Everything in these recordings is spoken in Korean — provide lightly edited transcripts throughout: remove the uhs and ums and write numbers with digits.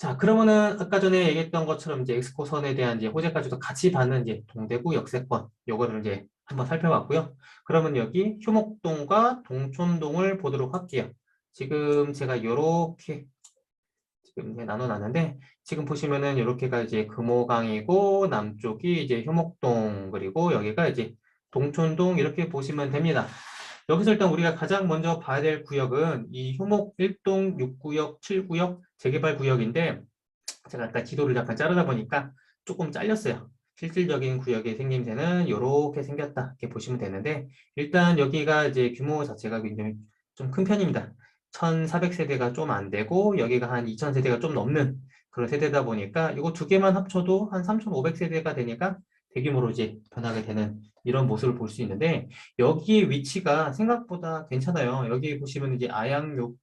자, 그러면은 아까 전에 얘기했던 것처럼 이제 엑스코선에 대한 이제 호재까지도 같이 받는 이제 동대구 역세권 요거를 이제 한번 살펴봤고요. 그러면 여기 효목동과 동촌동을 보도록 할게요. 지금 제가 요렇게 지금 이제 나눠놨는데 지금 보시면은 요렇게가 이제 금호강이고 남쪽이 이제 효목동 그리고 여기가 이제 동촌동 이렇게 보시면 됩니다. 여기서 일단 우리가 가장 먼저 봐야 될 구역은 이 효목 1동 6구역, 7구역 재개발 구역인데 제가 아까 지도를 약간 자르다 보니까 조금 잘렸어요. 실질적인 구역의 생김새는 이렇게 생겼다. 이렇게 보시면 되는데 일단 여기가 이제 규모 자체가 굉장히 좀 큰 편입니다. 1400세대가 좀 안 되고 여기가 한 2000세대가 좀 넘는 그런 세대다 보니까 이거 두 개만 합쳐도 한 3500세대가 되니까 대규모로 이제 변하게 되는 이런 모습을 볼 수 있는데 여기의 위치가 생각보다 괜찮아요. 여기 보시면 이제 아양역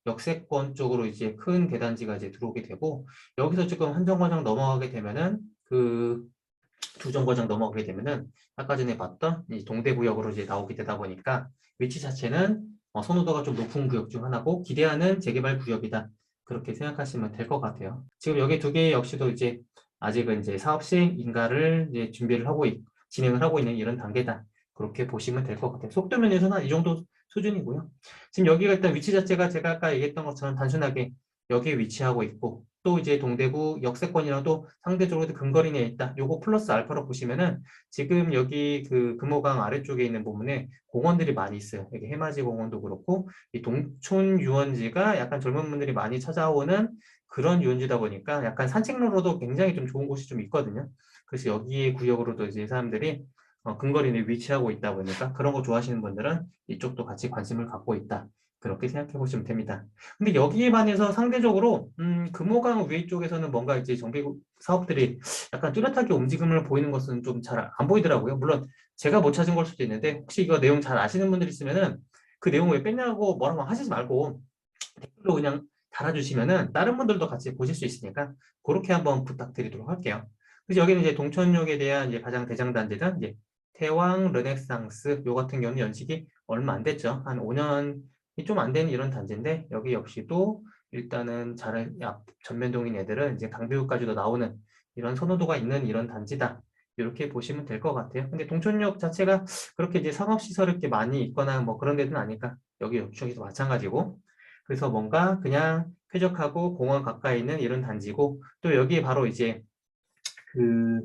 역세권 쪽으로 이제 큰 대단지가 이제 들어오게 되고 여기서 지금 한 정거장 넘어가게 되면은 그 두 정거장 넘어가게 되면은 아까 전에 봤던 이 동대구역으로 이제 나오게 되다 보니까 위치 자체는 선호도가 좀 높은 구역 중 하나고 기대하는 재개발 구역이다. 그렇게 생각하시면 될 것 같아요. 지금 여기 두 개 역시도 이제 아직은 이제 사업 시행 인가를 이제 준비를 하고 진행을 하고 있는 이런 단계다. 그렇게 보시면 될 것 같아요. 속도 면에서는 이 정도 수준이고요. 지금 여기가 일단 위치 자체가 제가 아까 얘기했던 것처럼 단순하게 여기에 위치하고 있고 또 이제 동대구 역세권이랑 또 상대적으로 근거리 내에 있다. 요거 플러스 알파로 보시면은 지금 여기 그 금호강 아래쪽에 있는 부분에 공원들이 많이 있어요. 여기 해맞이 공원도 그렇고 이 동촌 유원지가 약간 젊은 분들이 많이 찾아오는 그런 유원지다 보니까 약간 산책로로도 굉장히 좀 좋은 곳이 좀 있거든요. 그래서 여기 구역으로도 이제 사람들이 근거리 내에 위치하고 있다 보니까 그런 거 좋아하시는 분들은 이쪽도 같이 관심을 갖고 있다. 그렇게 생각해 보시면 됩니다. 근데 여기에 반해서 상대적으로 금호강 위에 쪽에서는 뭔가 이제 정비 사업들이 약간 뚜렷하게 움직임을 보이는 것은 좀 잘 안 보이더라고요. 물론 제가 못 찾은 걸 수도 있는데 혹시 이거 내용 잘 아시는 분들 있으면은 그 내용 왜 뺐냐고 뭐라고 하시지 말고 댓글로 그냥 달아주시면은 다른 분들도 같이 보실 수 있으니까 그렇게 한번 부탁드리도록 할게요. 그래서 여기는 이제 동천역에 대한 이제 가장 대장 단지는 이제 태왕 르네상스 요 같은 경우는 연식이 얼마 안 됐죠. 한 5년이 좀 안 되는 이런 단지인데 여기 역시도 일단은 잘 전면동인 애들은 이제 강변구까지도 나오는 이런 선호도가 있는 이런 단지다. 이렇게 보시면 될 것 같아요. 근데 동천역 자체가 그렇게 이제 상업시설 이렇게 많이 있거나 뭐 그런 데는 아니까 여기 역시도 마찬가지고 그래서 뭔가 그냥 쾌적하고 공원 가까이 있는 이런 단지고 또 여기에 바로 이제 그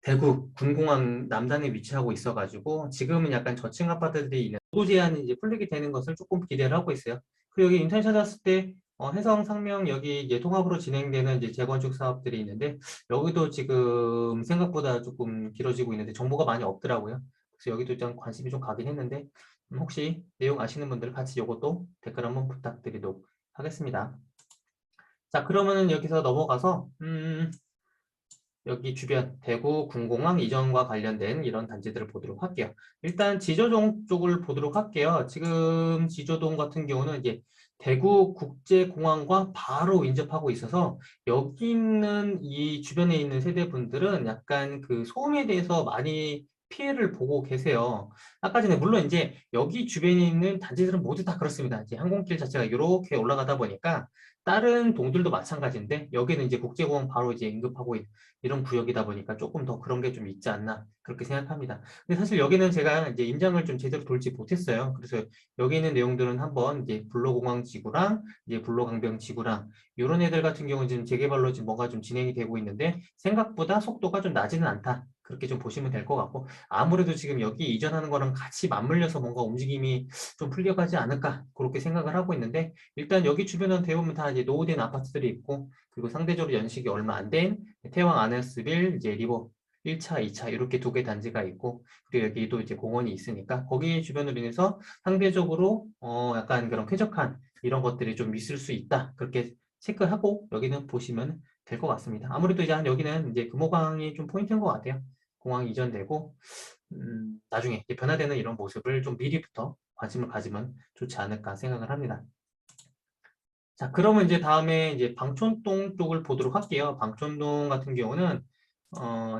대구 군공항 남단에 위치하고 있어가지고 지금은 약간 저층 아파트들이 있는 도로 제한이 이제 풀리게 되는 것을 조금 기대를 하고 있어요. 그리고 여기 인터넷 찾았을 때 해성 상명 여기 이제 통합으로 진행되는 이제 재건축 사업들이 있는데 여기도 지금 생각보다 조금 길어지고 있는데 정보가 많이 없더라고요. 그래서 여기도 좀 관심이 좀 가긴 했는데 혹시 내용 아시는 분들 같이 이것도 댓글 한번 부탁드리도록 하겠습니다. 자, 그러면은 여기서 넘어가서 여기 주변 대구 군공항 이전과 관련된 이런 단지들을 보도록 할게요. 일단 지조동 쪽을 보도록 할게요. 지금 지조동 같은 경우는 이제 대구 국제공항과 바로 인접하고 있어서 여기 있는 이 주변에 있는 세대분들은 약간 그 소음에 대해서 많이 피해를 보고 계세요. 아까 전에 물론 이제 여기 주변에 있는 단지들은 모두 다 그렇습니다. 이제 항공길 자체가 이렇게 올라가다 보니까 다른 동들도 마찬가지인데 여기는 이제 국제공항 바로 이제 인접하고 이런 구역이다 보니까 조금 더 그런 게 좀 있지 않나 그렇게 생각합니다. 근데 사실 여기는 제가 이제 임장을 좀 제대로 돌지 못했어요. 그래서 여기 있는 내용들은 한번 이제 불로공항 지구랑 이제 불로강변 지구랑 이런 애들 같은 경우는 지금 재개발로 지금 뭔가 좀 진행이 되고 있는데 생각보다 속도가 좀 나지는 않다. 그렇게 좀 보시면 될 것 같고 아무래도 지금 여기 이전하는 거랑 같이 맞물려서 뭔가 움직임이 좀 풀려가지 않을까 그렇게 생각을 하고 있는데 일단 여기 주변은 대부분 다 이제 노후된 아파트들이 있고 그리고 상대적으로 연식이 얼마 안 된 태왕 아네스빌 이제 리버 1차, 2차 이렇게 두 개 단지가 있고 그리고 여기도 이제 공원이 있으니까 거기 주변으로 인해서 상대적으로 약간 그런 쾌적한 이런 것들이 좀 있을 수 있다. 그렇게 체크하고 여기는 보시면 될 것 같습니다. 아무래도 이제 여기는 이제 금호강이 좀 포인트인 것 같아요. 공항이 이전되고 나중에 이제 변화되는 이런 모습을 좀 미리부터 관심을 가지면 좋지 않을까 생각을 합니다. 자, 그러면 이제 다음에 이제 방촌동 쪽을 보도록 할게요. 방촌동 같은 경우는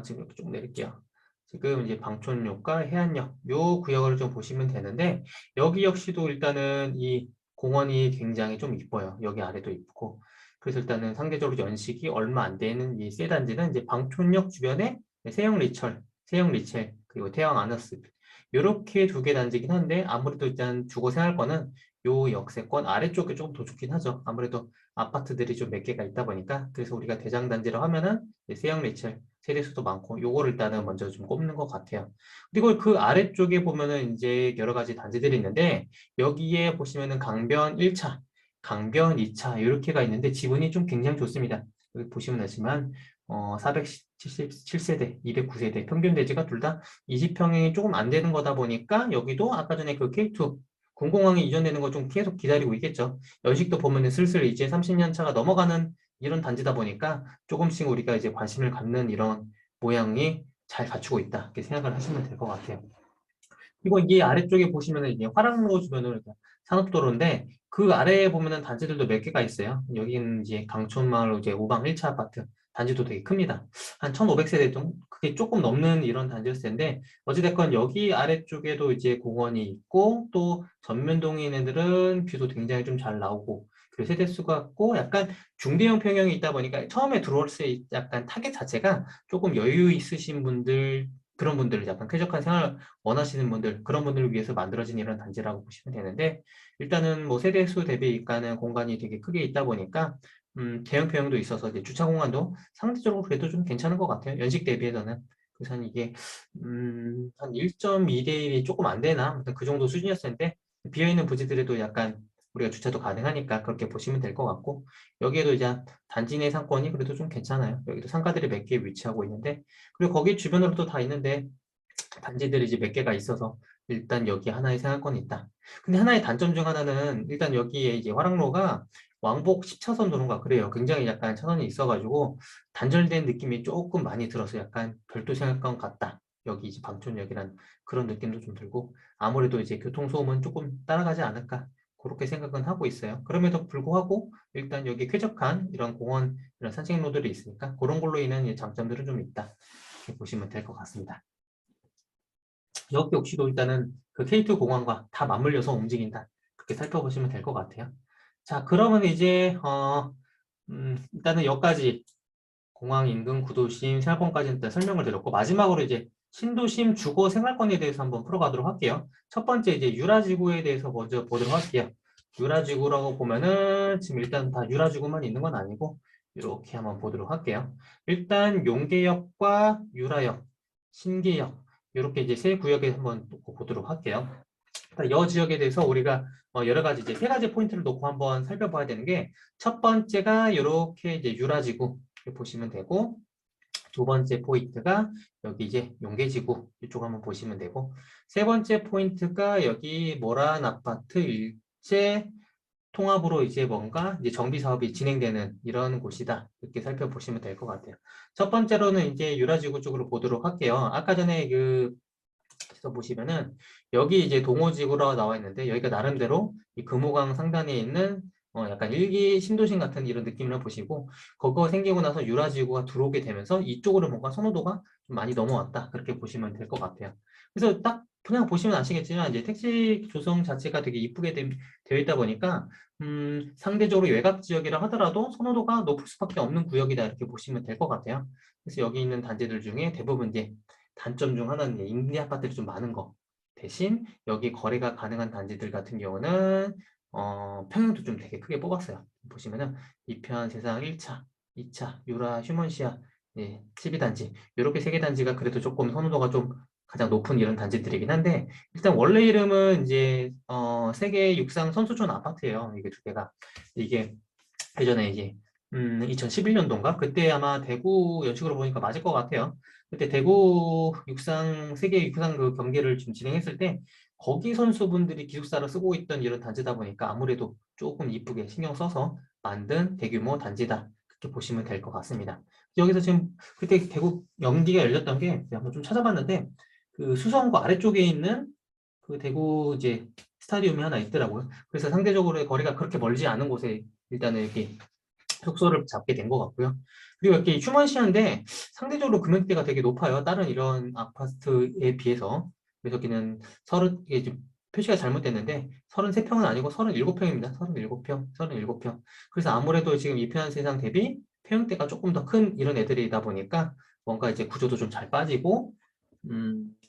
지금 이렇게 쭉 내릴게요. 지금 이제 방촌역과 해안역 요 구역을 좀 보시면 되는데 여기 역시도 일단은 이 공원이 굉장히 좀 이뻐요. 여기 아래도 이쁘고. 그래서 일단은 상대적으로 연식이 얼마 안 되는 이 세 단지는 이제 방촌역 주변에 세영 리철, 세영 리첼, 그리고 태영 아너스 이렇게 두 개 단지긴 한데 아무래도 일단 주거 생활권은 요 역세권 아래쪽에 조금 더 좋긴 하죠. 아무래도 아파트들이 좀 몇 개가 있다 보니까 그래서 우리가 대장 단지라고 하면은 세영 리첼 세대수도 많고 요거를 일단은 먼저 좀 꼽는 것 같아요. 그리고 그 아래쪽에 보면은 이제 여러 가지 단지들이 있는데 여기에 보시면은 강변 1차, 강변 2차 이렇게가 있는데 지분이 좀 굉장히 좋습니다. 여기 보시면 아시지만 477세대, 209세대 평균 대지가 둘 다 20평이 조금 안 되는 거다 보니까 여기도 아까 전에 그 K2 군공항이 이전되는 거 좀 계속 기다리고 있겠죠. 연식도 보면은 슬슬 이제 30년 차가 넘어가는 이런 단지다 보니까 조금씩 우리가 이제 관심을 갖는 이런 모양이 잘 갖추고 있다. 이렇게 생각을 하시면 될 것 같아요. 그리고 이 아래쪽에 보시면은 이게 화랑로 주변으로 산업도로인데 그 아래에 보면은 단지들도 몇 개가 있어요. 여기는 이제 강촌마을 이제 오방 1차 아파트 단지도 되게 큽니다. 한 1,500세대 정도? 그게 조금 넘는 이런 단지였을 텐데 어찌됐건 여기 아래쪽에도 이제 공원이 있고 또 전면동에 있는 애들은 뷰도 굉장히 좀 잘 나오고 그리고 세대수가 같고 약간 중대형 평형이 있다 보니까 처음에 들어올 때 약간 타겟 자체가 조금 여유 있으신 분들 그런 분들 약간 쾌적한 생활 원하시는 분들 그런 분들을 위해서 만들어진 이런 단지라고 보시면 되는데 일단은 뭐 세대 수 대비 가는 공간이 되게 크게 있다 보니까 대형 평형도 있어서 이제 주차 공간도 상대적으로 그래도 좀 괜찮은 것 같아요. 연식 대비해서는. 그래서 한 이게 한 1.2대 1이 조금 안 되나 아무튼 그 정도 수준이었을 텐데 비어있는 부지들에도 약간 우리가 주차도 가능하니까 그렇게 보시면 될 것 같고 여기에도 이제 단지 내 상권이 그래도 좀 괜찮아요. 여기도 상가들이 몇 개 위치하고 있는데 그리고 거기 주변으로도 다 있는데 단지들이 이제 몇 개가 있어서 일단 여기 하나의 생활권이 있다. 근데 하나의 단점 중 하나는 일단 여기에 이제 화랑로가 왕복 10차선 도로인가 그래요. 굉장히 약간 차선이 있어가지고 단절된 느낌이 조금 많이 들어서 약간 별도 생활권 같다. 여기 이제 방촌역이란 그런 느낌도 좀 들고 아무래도 이제 교통소음은 조금 따라가지 않을까 그렇게 생각은 하고 있어요. 그럼에도 불구하고 일단 여기 쾌적한 이런 공원 이런 산책로들이 있으니까 그런 걸로 인한 장점들은 좀 있다. 이렇게 보시면 될 것 같습니다. 여기 역시도 일단은 그 K2 공항과 다 맞물려서 움직인다. 그렇게 살펴보시면 될 것 같아요. 자, 그러면 이제 일단은 여기까지 공항 인근 구도심 생활권까지 일단 설명을 드렸고 마지막으로 이제 신도심 주거 생활권에 대해서 한번 풀어가도록 할게요. 첫 번째 이제 유라지구에 대해서 먼저 보도록 할게요. 유라지구라고 보면은 지금 일단 다 유라지구만 있는 건 아니고 이렇게 한번 보도록 할게요. 일단 용계역과 유라역, 신계역 이렇게 이제 세 구역에 한번 놓고 보도록 할게요. 여 지역에 대해서 우리가 여러 가지 이제 세 가지 포인트를 놓고 한번 살펴봐야 되는 게 첫 번째가 이렇게 이제 유라지구 이렇게 보시면 되고 두 번째 포인트가 여기 이제 용계지구 이쪽 한번 보시면 되고 세 번째 포인트가 여기 모란 아파트 일제 통합으로 이제 뭔가 이제 정비 사업이 진행되는 이런 곳이다. 이렇게 살펴보시면 될 것 같아요. 첫 번째로는 이제 유라지구 쪽으로 보도록 할게요. 아까 전에 그래서 보시면은 여기 이제 동호지구로 나와 있는데 여기가 나름대로 이 금호강 상단에 있는 약간 일기 신도심 같은 이런 느낌을 보시고 그거 생기고 나서 유라지구가 들어오게 되면서 이쪽으로 뭔가 선호도가 좀 많이 넘어왔다 그렇게 보시면 될 것 같아요. 그래서 딱 그냥 보시면 아시겠지만 이제 택지 조성 자체가 되게 이쁘게 되어 있다 보니까 상대적으로 외곽 지역이라 하더라도 선호도가 높을 수밖에 없는 구역이다 이렇게 보시면 될 것 같아요. 그래서 여기 있는 단지들 중에 대부분 이제 단점 중 하나는 이제 임대 아파트들이 좀 많은 거. 대신 여기 거래가 가능한 단지들 같은 경우는 평형도 좀 되게 크게 뽑았어요. 보시면은 이편 세상 1차, 2차, 유라, 휴먼시아, 12단지 이렇게 세 개 단지가 그래도 조금 선호도가 좀 가장 높은 이런 단지들이긴 한데 일단 원래 이름은 이제 세계 육상 선수촌 아파트예요. 이게 두 개가 이게 예전에 이제 2011년도인가 그때 아마 대구 연식으로 보니까 맞을 것 같아요. 그때 대구 육상 세계 육상 그 경기를 좀 진행했을 때 거기 선수분들이 기숙사를 쓰고 있던 이런 단지다 보니까 아무래도 조금 이쁘게 신경 써서 만든 대규모 단지다. 그렇게 보시면 될 것 같습니다. 여기서 지금 그때 대구 연기가 열렸던 게 제가 한번 좀 찾아봤는데 그 수성구 아래쪽에 있는 그 대구 이제 스타디움이 하나 있더라고요. 그래서 상대적으로 거리가 그렇게 멀지 않은 곳에 일단은 이렇게 숙소를 잡게 된 것 같고요. 그리고 이렇게 휴먼시아인데 상대적으로 금액대가 되게 높아요. 다른 이런 아파트에 비해서. 그래서 여기는 서른 이게 좀 표시가 잘못됐는데 33평은 아니고 37평입니다. 37평, 37평. 그래서 아무래도 지금 이 편한 세상 대비 평형대가 조금 더 큰 이런 애들이다 보니까 뭔가 이제 구조도 좀 잘 빠지고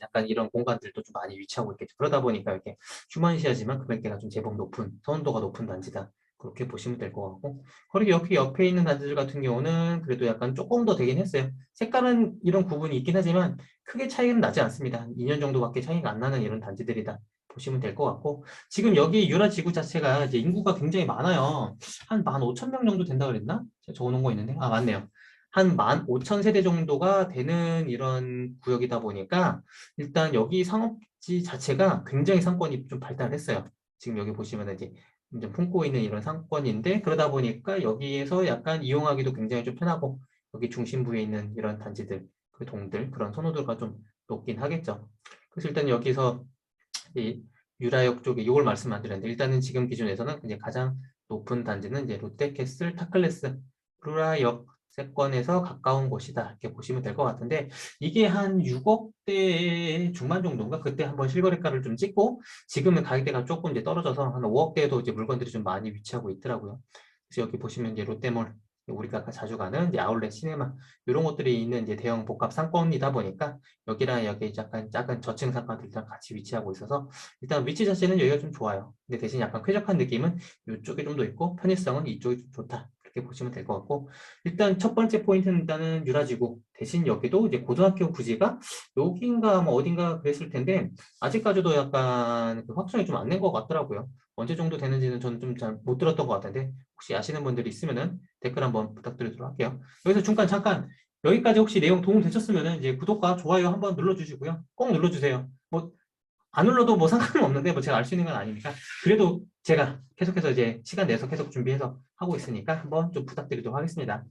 약간 이런 공간들도 좀 많이 위치하고 있겠죠. 그러다 보니까 이렇게 휴먼시아지만 금액대가 좀 제법 높은, 선호도가 높은 단지다. 그렇게 보시면 될 것 같고. 그리고 여기 옆에 있는 단지들 같은 경우는 그래도 약간 조금 더 되긴 했어요. 색깔은 이런 구분이 있긴 하지만 크게 차이는 나지 않습니다. 한 2년 정도밖에 차이가 안 나는 이런 단지들이다. 보시면 될 것 같고. 지금 여기 유라 지구 자체가 이제 인구가 굉장히 많아요. 한 15,000명 정도 된다 그랬나? 제가 적어놓은 거 있는데. 아, 맞네요. 한 15,000세대 정도가 되는 이런 구역이다 보니까 일단 여기 상업지 자체가 굉장히 상권이 좀 발달했어요. 지금 여기 보시면 이제 좀 품고 있는 이런 상권인데 그러다 보니까 여기에서 약간 이용하기도 굉장히 좀 편하고 여기 중심부에 있는 이런 단지들, 그 동들, 그런 선호도가 좀 높긴 하겠죠. 그래서 일단 여기서 이 유라역 쪽에 이걸 말씀 안 드렸는데 일단은 지금 기준에서는 이제 가장 높은 단지는 이제 롯데캐슬 타클레스 루라역 세권에서 가까운 곳이다 이렇게 보시면 될 것 같은데 이게 한 6억대 중반 정도인가 그때 한번 실거래가를 좀 찍고 지금은 가격대가 조금 이제 떨어져서 한 5억대에도 이제 물건들이 좀 많이 위치하고 있더라고요. 그래서 여기 보시면 이제 롯데몰 우리가 자주 가는 이제 아울렛 시네마 이런 것들이 있는 이제 대형 복합 상권이다 보니까 여기랑 여기 약간 저층 상가들이랑 같이 위치하고 있어서 일단 위치 자체는 여기가 좀 좋아요. 근데 대신 약간 쾌적한 느낌은 이쪽에 좀 더 있고 편의성은 이쪽이 좀 좋다. 그렇게 보시면 될 것 같고 일단 첫 번째 포인트는 일단은 유라지구 대신 여기도 이제 고등학교 부지가 여기인가 뭐 어딘가 그랬을 텐데 아직까지도 약간 그 확정이 좀 안 된 것 같더라고요. 언제 정도 되는지는 저는 좀 잘 못 들었던 것 같은데 혹시 아시는 분들이 있으면은 댓글 한번 부탁드리도록 할게요. 여기서 잠깐 여기까지 혹시 내용 도움 되셨으면 이제 구독과 좋아요 한번 눌러주시고요. 꼭 눌러주세요. 뭐 안 눌러도 뭐 상관은 없는데 뭐 제가 알 수 있는 건 아니니까 그래도 제가 계속해서 이제 시간 내서 계속 준비해서 하고 있으니까 한번 좀 부탁드리도록 하겠습니다.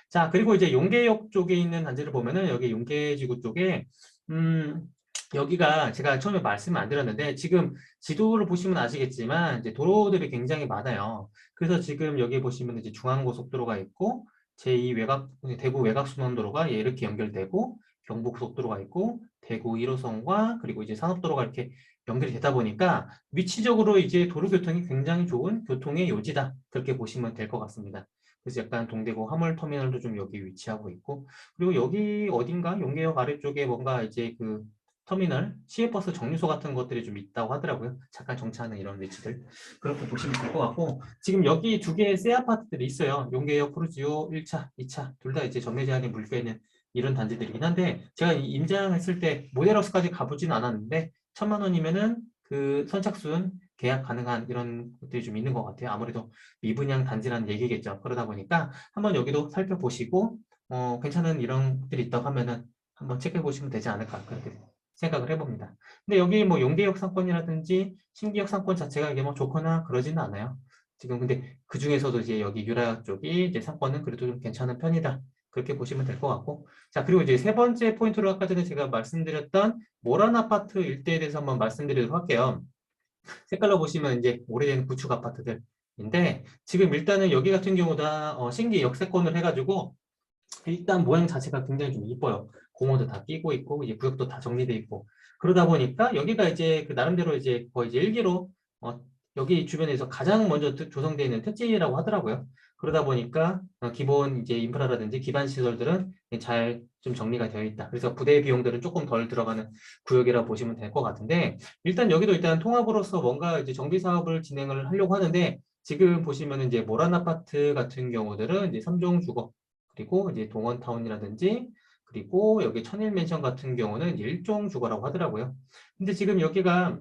자 그리고 이제 용계역 쪽에 있는 단지를 보면은 여기 용계지구 쪽에 음 여기가 제가 처음에 말씀을 안 드렸는데 지금 지도를 보시면 아시겠지만 이제 도로들이 굉장히 많아요. 그래서 지금 여기 보시면 이제 중앙고속도로가 있고 제2 외곽 대구 외곽순환도로가 이렇게 연결되고 경부고속도로가 있고 대구 1호선과 그리고 이제 산업도로가 이렇게 연결이 되다 보니까 위치적으로 이제 도로교통이 굉장히 좋은 교통의 요지다. 그렇게 보시면 될 것 같습니다. 그래서 약간 동대구 화물터미널도 좀 여기 위치하고 있고 그리고 여기 어딘가 용계역 아래쪽에 뭔가 이제 그 터미널, 시외버스 정류소 같은 것들이 좀 있다고 하더라고요. 잠깐 정차하는 이런 위치들. 그렇게 보시면 될 것 같고 지금 여기 두 개의 새 아파트들이 있어요. 용계역 프루지오 1차, 2차 둘 다 이제 전매 제한이 물려 있는 이런 단지들이긴 한데 제가 임장했을 때 모델하우스까지 가보진 않았는데 1,000만 원이면은 그 선착순 계약 가능한 이런 것들이 좀 있는 것 같아요. 아무래도 미분양 단지라는 얘기겠죠. 그러다 보니까 한번 여기도 살펴보시고 괜찮은 이런 것들이 있다고 하면은 한번 체크해 보시면 되지 않을까 그렇게 생각을 해봅니다. 근데 여기 뭐 용계역 상권이라든지 신기역 상권 자체가 이게 뭐 좋거나 그러지는 않아요. 지금 근데 그 중에서도 이제 여기 유라 쪽이 이제 상권은 그래도 좀 괜찮은 편이다. 그렇게 보시면 될 것 같고. 자, 그리고 이제 세 번째 포인트로 아까 전에 제가 말씀드렸던 모란 아파트 일대에 대해서 한번 말씀드리도록 할게요. 색깔로 보시면 이제 오래된 구축 아파트들인데 지금 일단은 여기 같은 경우 다 신기 역세권을 해가지고 일단 모양 자체가 굉장히 좀 이뻐요. 공원도 다 끼고 있고 이제 구역도 다 정리돼 있고 그러다 보니까 여기가 이제 그 나름대로 이제 거의 이제 일기로 여기 주변에서 가장 먼저 조성되어 있는 택지라고 하더라고요. 그러다 보니까 기본 이제 인프라라든지 기반 시설들은 잘 좀 정리가 되어 있다. 그래서 부대 비용들은 조금 덜 들어가는 구역이라고 보시면 될 것 같은데 일단 여기도 일단 통합으로서 뭔가 이제 정비 사업을 진행을 하려고 하는데 지금 보시면 이제 모란 아파트 같은 경우들은 이제 3종 주거 그리고 이제 동원타운이라든지 그리고 여기 천일맨션 같은 경우는 이제 일종 주거라고 하더라고요. 근데 지금 여기가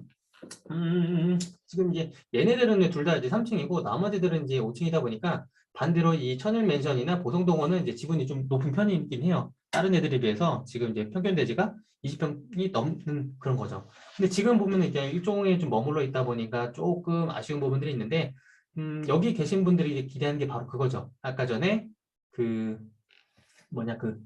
지금 이제 얘네들은 둘 다 이제 3층이고 나머지들은 이제 5층이다 보니까 반대로 이 천일맨션이나 보성동원은 이제 지분이 좀 높은 편이긴 해요. 다른 애들에 비해서 지금 이제 평균 대지가 20평이 넘는 그런 거죠. 근데 지금 보면 이제 일종에 좀 머물러 있다 보니까 조금 아쉬운 부분들이 있는데 여기 계신 분들이 이제 기대하는 게 바로 그거죠. 아까 전에 그 뭐냐 그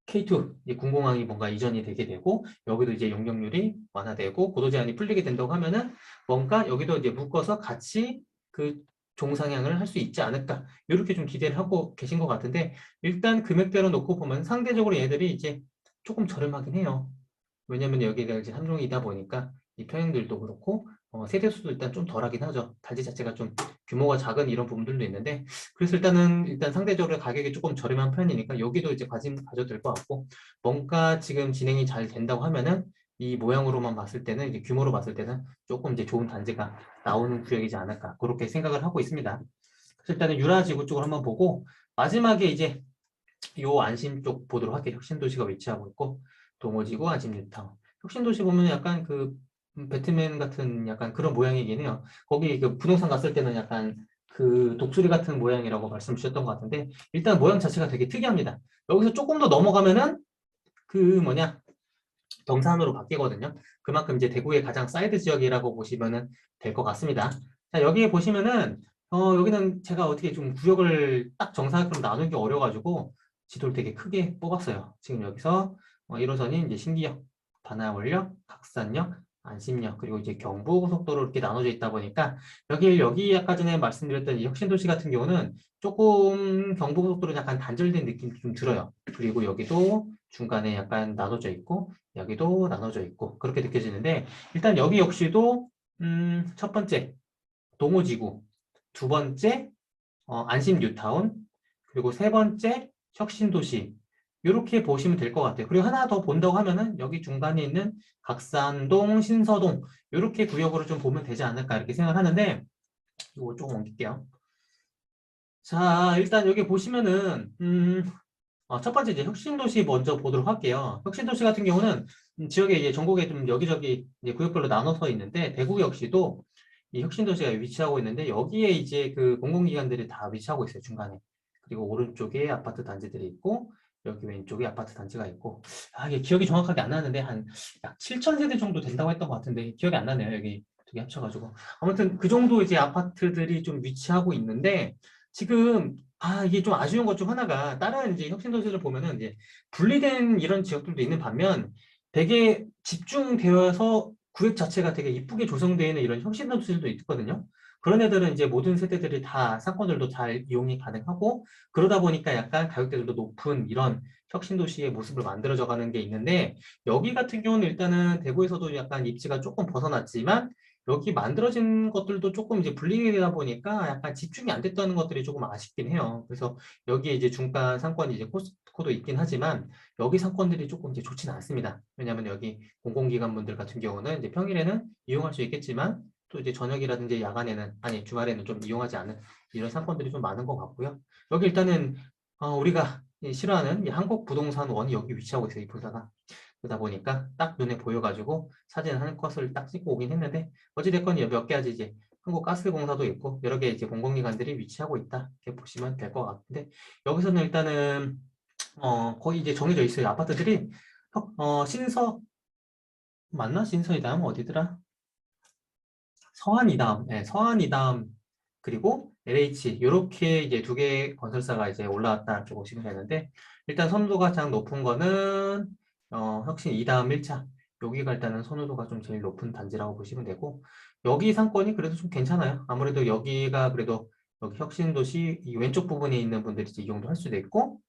K2 이제 군공항이 뭔가 이전이 되게 되고 여기도 이제 용적률이 완화되고 고도 제한이 풀리게 된다고 하면은 뭔가 여기도 이제 묶어서 같이 그 종상향을 할 수 있지 않을까 이렇게 좀 기대를 하고 계신 것 같은데 일단 금액대로 놓고 보면 상대적으로 얘들이 이제 조금 저렴하긴 해요. 왜냐면 여기가 이제 3종이다 보니까 이 평형들도 그렇고 세대수도 일단 좀 덜하긴 하죠. 단지 자체가 좀 규모가 작은 이런 부분들도 있는데, 그래서 일단 상대적으로 가격이 조금 저렴한 편이니까 여기도 이제 관심 가져도 될 것 같고, 뭔가 지금 진행이 잘 된다고 하면은 이 모양으로만 봤을 때는, 이제 규모로 봤을 때는 조금 이제 좋은 단지가 나오는 구역이지 않을까 그렇게 생각을 하고 있습니다. 그래서 일단은 유라지구 쪽을 한번 보고, 마지막에 이제 요 안심 쪽 보도록 할게요. 혁신도시가 위치하고 있고, 동호지구, 안심 뉴타운. 혁신도시 보면 약간 그 배트맨 같은 약간 그런 모양이긴 해요. 거기 그 부동산 갔을 때는 약간 그 독수리 같은 모양이라고 말씀 주셨던 것 같은데, 일단 모양 자체가 되게 특이합니다. 여기서 조금 더 넘어가면은 그 뭐냐, 경산으로 바뀌거든요. 그만큼 이제 대구의 가장 사이드 지역이라고 보시면은 될 것 같습니다. 자, 여기에 보시면은 여기는 제가 어떻게 좀 구역을 딱 정사각으로 나누기 어려가지고 지도를 되게 크게 뽑았어요. 지금 여기서 1호선이 이제 신기역, 반야월역, 각산역, 안심역, 그리고 이제 경부고속도로 이렇게 나눠져 있다 보니까 여기 아까 전에 말씀드렸던 이 혁신도시 같은 경우는 조금 경부고속도로 약간 단절된 느낌이 좀 들어요. 그리고 여기도 중간에 약간 나눠져 있고 여기도 나눠져 있고 그렇게 느껴지는데, 일단 여기 역시도 첫 번째 동호지구, 두 번째 안심 뉴타운, 그리고 세 번째 혁신도시, 이렇게 보시면 될 것 같아요. 그리고 하나 더 본다고 하면은 여기 중간에 있는 각산동, 신서동, 이렇게 구역으로 좀 보면 되지 않을까 이렇게 생각을 하는데, 이거 조금 옮길게요. 자, 일단 여기 보시면은 첫 번째 이제 혁신도시 먼저 보도록 할게요. 혁신도시 같은 경우는 지역에 이제 전국에 좀 여기저기 이제 구역별로 나눠서 있는데, 대구 역시도 이 혁신도시가 위치하고 있는데, 여기에 이제 그 공공기관들이 다 위치하고 있어요, 중간에. 그리고 오른쪽에 아파트 단지들이 있고, 여기 왼쪽에 아파트 단지가 있고, 이게 기억이 정확하게 안 나는데 한 약 7천 세대 정도 된다고 했던 것 같은데 기억이 안 나네요, 여기 두 개 합쳐가지고. 아무튼 그 정도 이제 아파트들이 좀 위치하고 있는데, 지금 이게 좀 아쉬운 것 중 하나가, 다른 이제 혁신도시를 보면은 이제 분리된 이런 지역들도 있는 반면 되게 집중되어서 구획 자체가 되게 이쁘게 조성되어 있는 이런 혁신도시들도 있거든요. 그런 애들은 이제 모든 세대들이 다 상권들도 잘 이용이 가능하고, 그러다 보니까 약간 가격대들도 높은 이런 혁신도시의 모습을 만들어져 가는 게 있는데, 여기 같은 경우는 일단은 대구에서도 약간 입지가 조금 벗어났지만 여기 만들어진 것들도 조금 이제 분리되다 보니까 약간 집중이 안 됐다는 것들이 조금 아쉽긴 해요. 그래서 여기에 이제 중간 상권이 이제 코스트코도 있긴 하지만 여기 상권들이 조금 이제 좋지는 않습니다. 왜냐하면 여기 공공기관 분들 같은 경우는 이제 평일에는 이용할 수 있겠지만 또 이제 저녁이라든지 야간에는, 아니 주말에는 좀 이용하지 않는 이런 상권들이 좀 많은 것 같고요. 여기 일단은 우리가 싫어하는 이 한국부동산원이 여기 위치하고 있어요, 이 부사가. 그러다 보니까 딱 눈에 보여가지고 사진 한 컷을 딱 찍고 오긴 했는데, 어찌됐건 몇 가지 이제 한국가스공사도 있고 여러 개 이제 공공기관들이 위치하고 있다 이렇게 보시면 될 것 같은데, 여기서는 일단은 거의 이제 정해져 있어요. 아파트들이 신서 맞나? 신서이 다음 어디더라? 서한이 다음, 네, 서한이 다음, 그리고 LH 이렇게 이제 두 개 건설사가 이제 올라왔다 이렇게 보시면 되는데, 일단 선호도가 가장 높은 거는 혁신 2 다음 1차, 여기가 일단은 선호도가 좀 제일 높은 단지라고 보시면 되고, 여기 상권이 그래도 좀 괜찮아요. 아무래도 여기가 그래도 여기 혁신도시 이 왼쪽 부분에 있는 분들이 이제 이용도 할 수도 있고,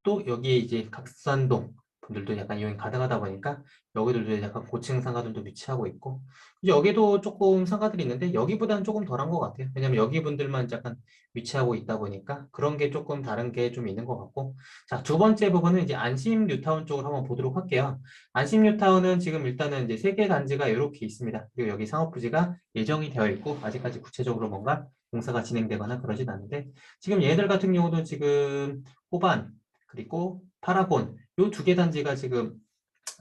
또 여기에 이제 각산동 분들도 약간 이용이 가능하다 보니까 여기들도 약간 고층 상가들도 위치하고 있고, 이제 여기도 조금 상가들이 있는데 여기보다는 조금 덜한 것 같아요. 왜냐면 여기 분들만 약간 위치하고 있다 보니까 그런 게 조금 다른 게 좀 있는 것 같고. 자, 두 번째 부분은 이제 안심 뉴타운 쪽을 한번 보도록 할게요. 안심 뉴타운은 지금 일단은 이제 세 개 단지가 이렇게 있습니다. 그리고 여기 상업부지가 예정이 되어 있고 아직까지 구체적으로 뭔가 공사가 진행되거나 그러진 않는데, 지금 얘들 같은 경우도 지금 호반 그리고 파라곤, 요 두 개 단지가 지금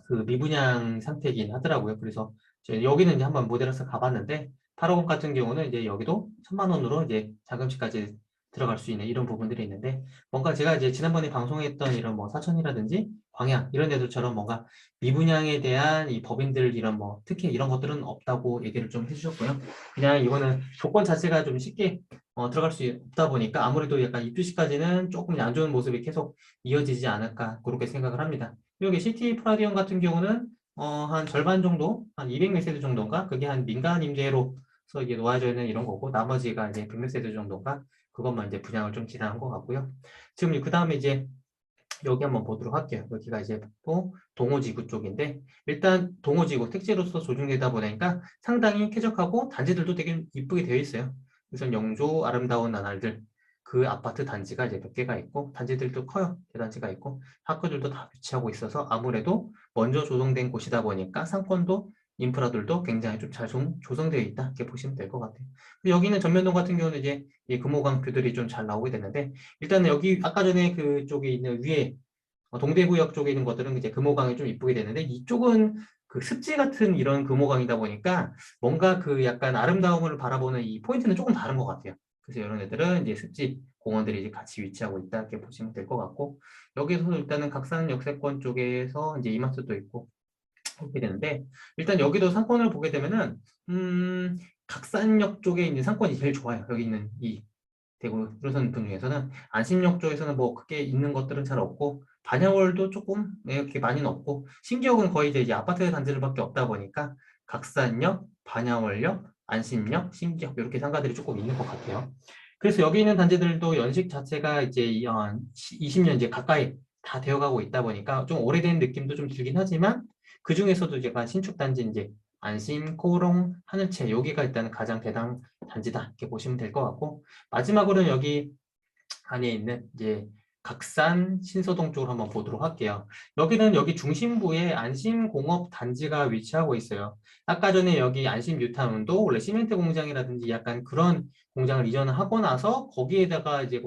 그 미분양 상태이긴 하더라고요. 그래서 여기는 이제 한번 모델에서 가봤는데, 파라곤 같은 경우는 이제 여기도 1,000만 원으로 이제 자금시까지 들어갈 수 있는 이런 부분들이 있는데, 뭔가 제가 이제 지난번에 방송했던 이런 뭐 사천이라든지 광양 이런 데들처럼 뭔가 미분양에 대한 이 법인들 이런 뭐 특히 이런 것들은 없다고 얘기를 좀 해주셨고요. 그냥 이거는 조건 자체가 좀 쉽게 들어갈 수 없다 보니까 아무래도 약간 입주 시까지는 조금 안 좋은 모습이 계속 이어지지 않을까 그렇게 생각을 합니다. 여기 시티 프라디움 같은 경우는 한 절반 정도, 한 200몇 세대 정도인가? 그게 한 민간 임대로서 이게 놓아져 있는 이런 거고, 나머지가 이제 100몇 세대 정도인가? 그것만 이제 분양을 좀 진행한 것 같고요. 지금 그 다음에 이제 여기 한번 보도록 할게요. 여기가 이제 또 동호지구 쪽인데 일단 동호지구 택지로서 조중되다 보니까 상당히 쾌적하고 단지들도 되게 이쁘게 되어 있어요. 그래서 영조 아름다운 나날들 그 아파트 단지가 이제 몇 개가 있고 단지들도 커요. 대단지가 있고 학교들도 다 위치하고 있어서 아무래도 먼저 조성된 곳이다 보니까 상권도 인프라들도 굉장히 좀 잘 조성되어 있다 이렇게 보시면 될 것 같아요. 여기는 전면동 같은 경우는 이제 이 금호강 뷰들이 좀 잘 나오게 되는데 일단은 여기 아까 전에 그쪽에 있는 위에 동대구역 쪽에 있는 것들은 이제 금호강이 좀 이쁘게 되는데 이쪽은 그 습지 같은 이런 금호강이다 보니까 뭔가 그 약간 아름다움을 바라보는 이 포인트는 조금 다른 것 같아요. 그래서 이런 애들은 이제 습지 공원들이 이제 같이 위치하고 있다 이렇게 보시면 될 것 같고 여기서 일단은 각산 역세권 쪽에서 이제 이마트도 있고 그렇게 되는데 일단 여기도 상권을 보게 되면은 각산역 쪽에 있는 상권이 제일 좋아요. 여기 있는 이 대구 1호선 중에서는 안심역 쪽에서는 뭐 크게 있는 것들은 잘 없고 반야월도 조금 이렇게 많이는 없고 신기역은 거의 이제 아파트 단지들밖에 없다 보니까 각산역, 반야월역, 안심역, 신기역 이렇게 상가들이 조금 있는 것 같아요. 그래서 여기 있는 단지들도 연식 자체가 이제 20년 이제 가까이 다 되어가고 있다 보니까 좀 오래된 느낌도 좀 들긴 하지만 그 중에서도 이제 약간 신축 단지 이제 안심, 코롱, 하늘채 여기가 일단은 가장 대당 단지다 이렇게 보시면 될 것 같고 마지막으로는 여기 안에 있는 이제 각산 신서동 쪽으로 한번 보도록 할게요. 여기는 여기 중심부에 안심공업 단지가 위치하고 있어요. 아까 전에 여기 안심 뉴타운도 원래 시멘트 공장이라든지 약간 그런 공장을 이전하고 나서 거기에다가 이제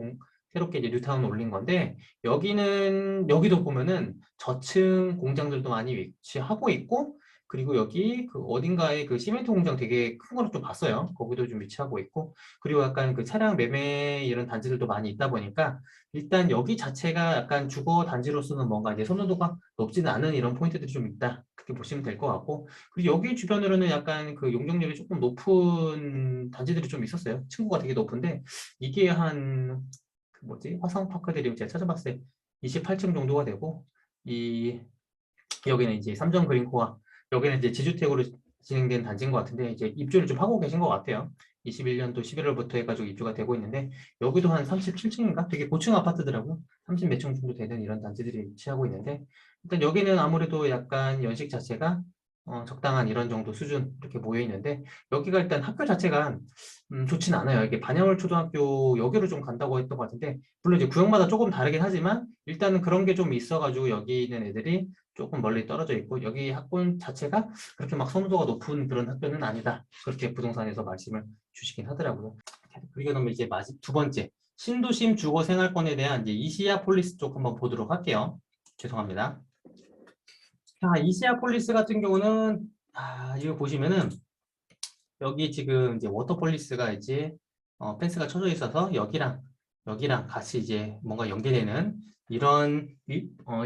새롭게 이제 뉴타운 올린 건데 여기는 여기도 보면은 저층 공장들도 많이 위치하고 있고 그리고 여기 그 어딘가에 그 시멘트 공장 되게 큰 거를 좀 봤어요. 거기도 좀 위치하고 있고 그리고 약간 그 차량 매매 이런 단지들도 많이 있다 보니까 일단 여기 자체가 약간 주거 단지로서는 뭔가 이제 선호도가 높지는 않은 이런 포인트들이 좀 있다. 그렇게 보시면 될 것 같고 그리고 여기 주변으로는 약간 그 용적률이 조금 높은 단지들이 좀 있었어요. 층고가 되게 높은데 이게 한 그 뭐지 화성파크들이 제가 찾아봤을 때 28층 정도가 되고 이 여기는 이제 삼성 그린코아 여기는 이제 지주택으로 진행된 단지인 것 같은데 이제 입주를 좀 하고 계신 것 같아요. 21년도 11월부터 해가지고 입주가 되고 있는데 여기도 한 37층인가? 되게 고층 아파트더라고요. 30 몇 층 정도 되는 이런 단지들이 위치하고 있는데 일단 여기는 아무래도 약간 연식 자체가 적당한 이런 정도 수준 이렇게 모여 있는데 여기가 일단 학교 자체가 좋진 않아요. 이게 반야월 초등학교 여기로 좀 간다고 했던 것 같은데 물론 이제 구역마다 조금 다르긴 하지만 일단은 그런 게 좀 있어가지고 여기 있는 애들이 조금 멀리 떨어져 있고 여기 학군 자체가 그렇게 막 선호도가 높은 그런 학교는 아니다. 그렇게 부동산에서 말씀을 주시긴 하더라고요. 그리고 그러면 이제 두 번째 신도심 주거 생활권에 대한 이제 이시아폴리스 쪽 한번 보도록 할게요. 죄송합니다. 자, 이시아폴리스 같은 경우는 이거 보시면은 여기 지금 이제 워터폴리스가 이제 펜스가 쳐져 있어서 여기랑 같이 이제 뭔가 연계되는 이런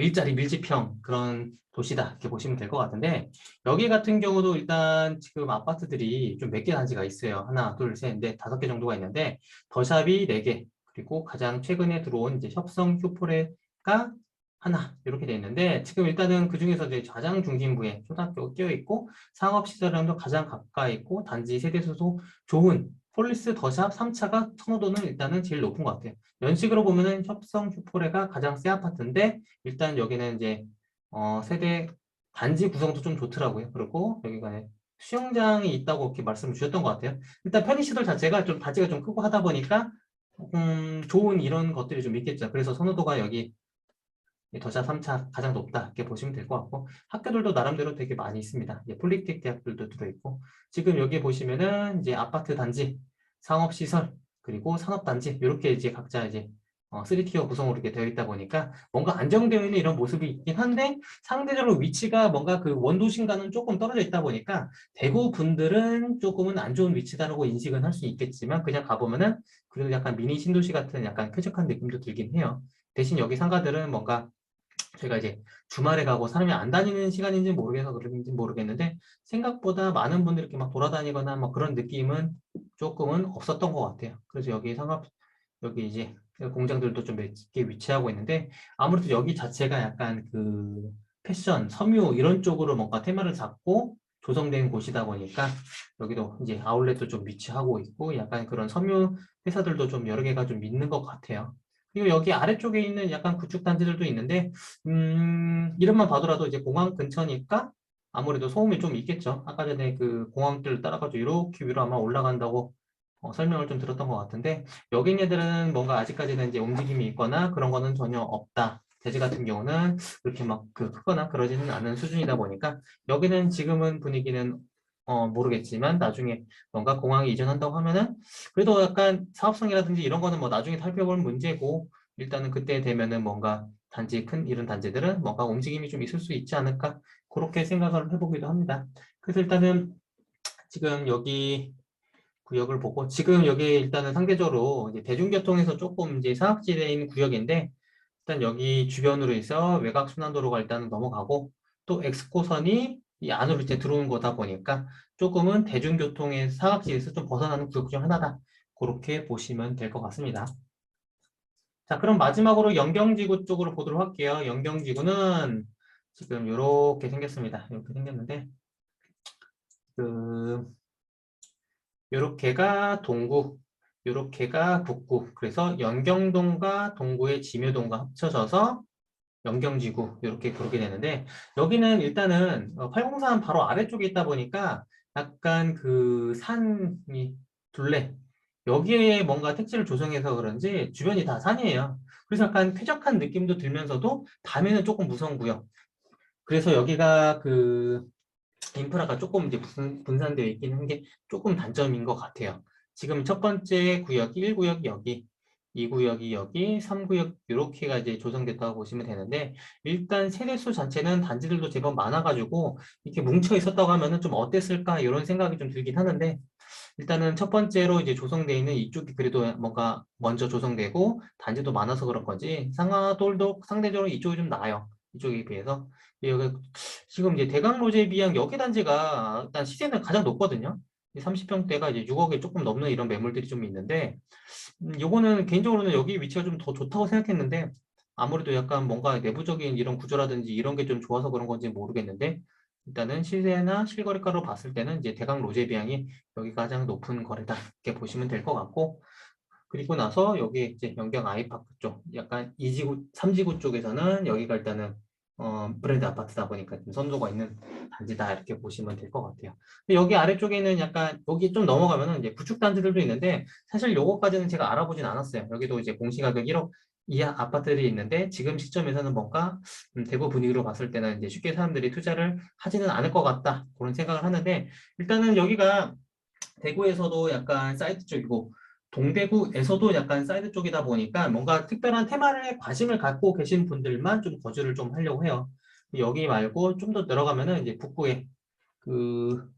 일자리 밀집형 그런 도시다 이렇게 보시면 될 것 같은데 여기 같은 경우도 일단 지금 아파트들이 좀 몇 개 단지가 있어요. 하나, 둘, 셋, 넷, 5개 정도가 있는데 더샵이 4개 그리고 가장 최근에 들어온 이제 협성 휴포레가 하나 이렇게 돼 있는데 지금 일단은 그 중에서 이제 가장 중심부에 초등학교 끼어 있고 상업시설랑도 가장 가까이 있고 단지 세대수도 좋은 폴리스 더샵 3차가 선호도는 일단은 제일 높은 것 같아요. 연식으로 보면은 협성 슈포레가 가장 새 아파트인데 일단 여기는 이제 세대 단지 구성도 좀 좋더라고요. 그리고 여기가 수영장이 있다고 이렇게 말씀을 주셨던 것 같아요. 일단 편의시설 자체가 좀 단지가 좀 크고 하다 보니까 좋은 이런 것들이 좀 있겠죠. 그래서 선호도가 여기 더샵 3차 가장 높다 이렇게 보시면 될 것 같고 학교들도 나름대로 되게 많이 있습니다. 이제 폴리텍 대학들도 들어있고 지금 여기 보시면은 이제 아파트 단지, 상업시설 그리고 산업단지 이렇게 이제 각자 이제 3티어 구성으로 이렇게 되어 있다 보니까 뭔가 안정되어 있는 이런 모습이 있긴 한데 상대적으로 위치가 뭔가 그 원도심과는 조금 떨어져 있다 보니까 대구 분들은 조금은 안 좋은 위치다라고 인식은 할 수 있겠지만 그냥 가보면은 그래도 약간 미니 신도시 같은 약간 쾌적한 느낌도 들긴 해요. 대신 여기 상가들은 뭔가 제가 이제 주말에 가고 사람이 안 다니는 시간인지 모르겠어서 그런지 모르겠는데 생각보다 많은 분들이 이렇게 막 돌아다니거나 뭐 그런 느낌은 조금은 없었던 것 같아요. 그래서 여기 여기 이제 공장들도 좀 몇 개 위치하고 있는데 아무래도 여기 자체가 약간 그 패션, 섬유 이런 쪽으로 뭔가 테마를 잡고 조성된 곳이다 보니까 여기도 이제 아울렛도 좀 위치하고 있고 약간 그런 섬유 회사들도 좀 여러 개가 좀 있는 것 같아요. 그리고 여기 아래쪽에 있는 약간 구축 단지들도 있는데, 이름만 봐더라도 이제 공항 근처니까 아무래도 소음이 좀 있겠죠. 아까 전에 그 공항길 따라가지고 이렇게 위로 아마 올라간다고 설명을 좀 들었던 것 같은데, 여기 있는 애들은 뭔가 아직까지는 이제 움직임이 있거나 그런 거는 전혀 없다. 대지 같은 경우는 그렇게 막 크거나 그러지는 않은 수준이다 보니까 여기는 지금은 분위기는 모르겠지만 나중에 뭔가 공항에 이전한다고 하면은 그래도 약간 사업성이라든지 이런 거는 뭐 나중에 살펴볼 문제고 일단은 그때 되면은 뭔가 단지 큰 이런 단지들은 뭔가 움직임이 좀 있을 수 있지 않을까 그렇게 생각을 해보기도 합니다. 그래서 일단은 지금 여기 구역을 보고 지금 여기 일단은 상대적으로 이제 대중교통에서 조금 이제 사각지대에 있는 구역인데 일단 여기 주변으로 해서 외곽 순환도로가 일단은 넘어가고 또 엑스코선이 이 안으로 이제 들어오는 거다 보니까 조금은 대중교통의 사각지대에서 좀 벗어나는 구역 중 하나다. 그렇게 보시면 될 것 같습니다. 자, 그럼 마지막으로 영경지구 쪽으로 보도록 할게요. 영경지구는 지금 이렇게 생겼습니다. 이렇게 생겼는데 그 요렇게가 동구, 요렇게가 북구. 그래서 연경동과 동구의 지묘동과 합쳐져서 영경지구 이렇게 부르게 되는데 여기는 일단은 803 바로 아래쪽에 있다 보니까 약간 그 산이 둘레 여기에 뭔가 택지를 조성해서 그런지 주변이 다 산이에요. 그래서 약간 쾌적한 느낌도 들면서도 밤에는 조금 무서운 구역. 그래서 여기가 그 인프라가 조금 이제 분산되어 있긴 한 게 조금 단점인 것 같아요. 지금 첫 번째 구역 1구역이 여기, 2구역이 여기, 3구역 이렇게가 이제 조성됐다고 보시면 되는데 일단 세대수 자체는 단지들도 제법 많아가지고 이렇게 뭉쳐 있었다고 하면은 좀 어땠을까 이런 생각이 좀 들긴 하는데 일단은 첫 번째로 이제 조성되어 있는 이쪽이 그래도 뭔가 먼저 조성되고 단지도 많아서 그런 거지 상하돌도 상대적으로 이쪽이 좀 나아요. 이쪽에 비해서. 여기 지금 이제 대강로제 비양 여기 단지가 일단 시세는 가장 높거든요. 30평대가 이제 6억에 조금 넘는 이런 매물들이 좀 있는데 요거는 개인적으로는 여기 위치가 좀 더 좋다고 생각했는데 아무래도 약간 뭔가 내부적인 이런 구조라든지 이런 게 좀 좋아서 그런 건지 모르겠는데 일단은 시세나 실거래가로 봤을 때는 이제 대강 로제 비양이 여기 가장 높은 거래다 이렇게 보시면 될 것 같고 그리고 나서 여기 이제 연경 아이파크 쪽 약간 2지구, 3지구 쪽에서는 여기가 일단은 브랜드 아파트다 보니까 좀 선도가 있는 단지다 이렇게 보시면 될 것 같아요. 근데 여기 아래쪽에는 약간 여기 좀 넘어가면은 이제 구축 단지들도 있는데 사실 요거까지는 제가 알아보진 않았어요. 여기도 이제 공시가격 1억 이하 아파트들이 있는데 지금 시점에서는 뭔가 대구 분위기로 봤을 때는 이제 쉽게 사람들이 투자를 하지는 않을 것 같다 그런 생각을 하는데 일단은 여기가 대구에서도 약간 사이트 쪽이고 동대구에서도 약간 사이드 쪽이다 보니까 뭔가 특별한 테마에 관심을 갖고 계신 분들만 좀 거주를 좀 하려고 해요. 여기 말고 좀 더 들어가면은 이제 북구에 그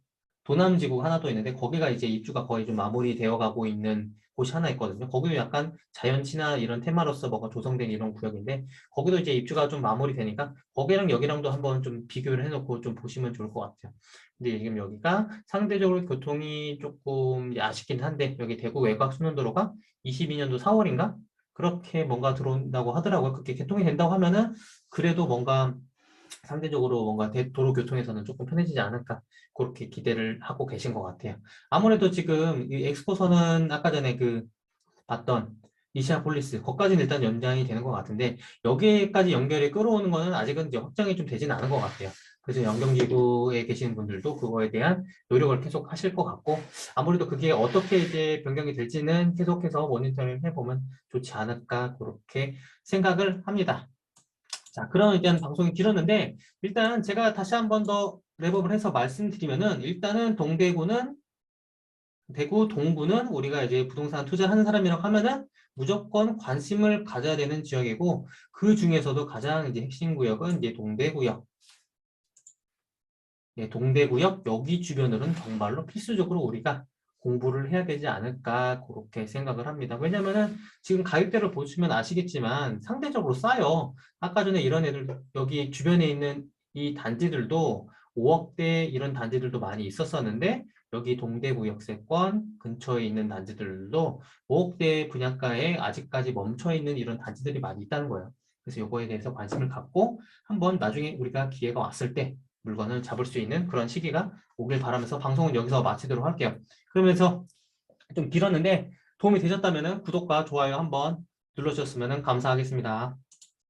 도남지구 하나 더 있는데 거기가 이제 입주가 거의 좀 마무리되어 가고 있는 곳이 하나 있거든요. 거기도 약간 자연치나 이런 테마로서 뭐가 조성된 이런 구역인데 거기도 이제 입주가 좀 마무리되니까 거기랑 여기랑도 한번 좀 비교를 해놓고 좀 보시면 좋을 것 같아요. 근데 지금 여기가 상대적으로 교통이 조금 아쉽긴 한데 여기 대구 외곽 순환도로가 22년도 4월인가? 그렇게 뭔가 들어온다고 하더라고요. 그렇게 개통이 된다고 하면은 그래도 뭔가 상대적으로 뭔가 도로 교통에서는 조금 편해지지 않을까 그렇게 기대를 하고 계신 것 같아요. 아무래도 지금 이 엑스포선은 아까 전에 그 봤던 이시아폴리스 거기까지는 일단 연장이 되는 것 같은데 여기까지 연결이 끌어오는 거는 아직은 이제 확정이 좀 되지는 않은 것 같아요. 그래서 연경지구에 계시는 분들도 그거에 대한 노력을 계속 하실 것 같고 아무래도 그게 어떻게 이제 변경이 될지는 계속해서 모니터링 해보면 좋지 않을까 그렇게 생각을 합니다. 자, 그럼 일단 방송이 길었는데 일단 제가 다시 한 번 더 랩업을 해서 말씀드리면은 일단은 동대구는 대구 동구는 우리가 이제 부동산 투자하는 사람이라고 하면은 무조건 관심을 가져야 되는 지역이고 그 중에서도 가장 이제 핵심 구역은 이제 동대구역. 예, 동대구역 여기 주변으로는 정말로 필수적으로 우리가 공부를 해야 되지 않을까 그렇게 생각을 합니다. 왜냐면은 지금 가격대를 보시면 아시겠지만 상대적으로 싸요. 아까 전에 이런 애들 여기 주변에 있는 이 단지들도 5억대 이런 단지들도 많이 있었었는데 여기 동대구 역세권 근처에 있는 단지들도 5억대 분양가에 아직까지 멈춰 있는 이런 단지들이 많이 있다는 거예요. 그래서 이거에 대해서 관심을 갖고 한번 나중에 우리가 기회가 왔을 때 물건을 잡을 수 있는 그런 시기가 오길 바라면서 방송은 여기서 마치도록 할게요. 그러면서 좀 길었는데 도움이 되셨다면 구독과 좋아요 한번 눌러주셨으면 감사하겠습니다.